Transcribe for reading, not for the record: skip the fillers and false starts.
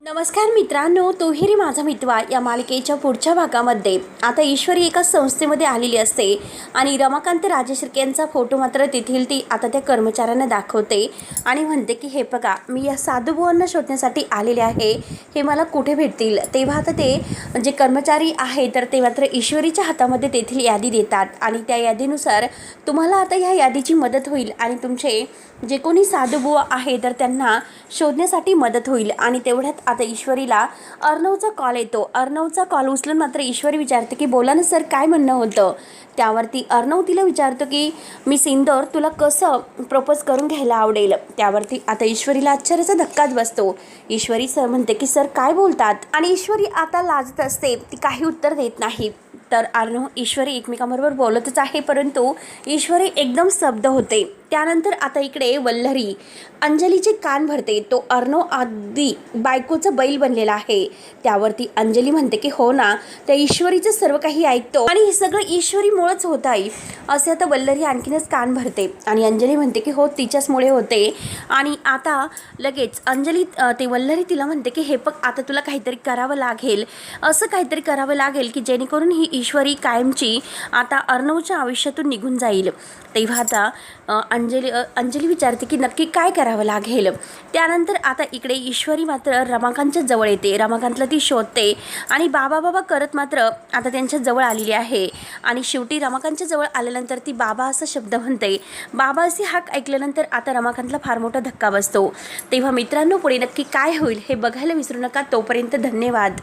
नमस्कार मित्रांनो, तोही रे माझा मितवा या मालिकेच्या पुढच्या भागामध्ये आता ईश्वरी एका संस्थेमध्ये आलेली असते आणि रमाकांत राजशिर्के यांचा फोटो मात्र तेथील ती आता त्या कर्मचाऱ्यांना दाखवते आणि म्हणते की हे बघा, मी या साधूबुवांना शोधण्यासाठी आलेले आहे, हे मला कुठे भेटतील. तेव्हा आता ते जे कर्मचारी आहे तर ते मात्र ईश्वरीच्या हातामध्ये तेथील यादी देतात आणि त्या यादीनुसार तुम्हाला आता ह्या यादीची मदत होईल आणि तुमचे जे कोणी साधूबुवा आहे तर त्यांना शोधण्यासाठी मदत होईल. आणि तेवढ्यात आता ईश्वरीला अर्णवचा कॉल येतो. अर्णवचा कॉल उचलून मात्र ईश्वरी विचारते की बोला ना सर, काय म्हणणं होतं. त्यावरती अर्णव तिला विचारतो की मी सिंदूर तुला कसं प्रपोज करून घ्यायला आवडेल. त्यावरती आता ईश्वरीला आश्चर्याचा धक्काच बसतो. ईश्वरी सर म्हणते की सर काय बोलतात, आणि ईश्वरी आता लाजत असते, ती काही उत्तर देत नाही. तर अर्णव ईश्वरी एकमेकांबरोबर बोलतच आहे, परंतु ईश्वरी एकदम स्तब्ध होते. त्यानंतर आता इकडे वल्लरी अंजलीचे कान भरते. तो अर्णव आधी बायकोचा बैल बनलेला आहे. त्यावरती अंजली म्हणते की हो ना, त्या ईश्वरीचं सर्व काही ऐकतो आणि हे सगळं ईश्वरीमुळेच होत आहे असे आता वल्लरी आणखीनच कान भरते. आणि अंजली म्हणते की हो, तिच्याचमुळे होते. आणि आता लगेच अंजली ते वल्लरी तिला म्हणते की हे बघ, आता तुला काहीतरी करावं लागेल, असं काहीतरी करावं लागेल की जेणेकरून ही ईश्वरी कायमची आता अर्णवच्या आयुष्यातून निघून जाईल. तेव्हा आता अंजली विचारते की नक्की काय करावं लागेल. त्यानंतर आता इकडे ईश्वरी मात्र रमाकांतच्या जवळ येते. रमाकांतला ती शोधते आणि बाबा बाबा करत मात्र आता त्यांच्या जवळ आलेली आहे. आणि शेवटी रमाकांतच्या जवळ आल्यानंतर ती बाबा असा शब्द म्हणते. बाबा असे हाक ऐकल्यानंतर आता रमाकांतला फार मोठा धक्का बसतो. तेव्हा मित्रांनो, पुढे नक्की काय होईल हे बघायला विसरू नका. तोपर्यंत धन्यवाद.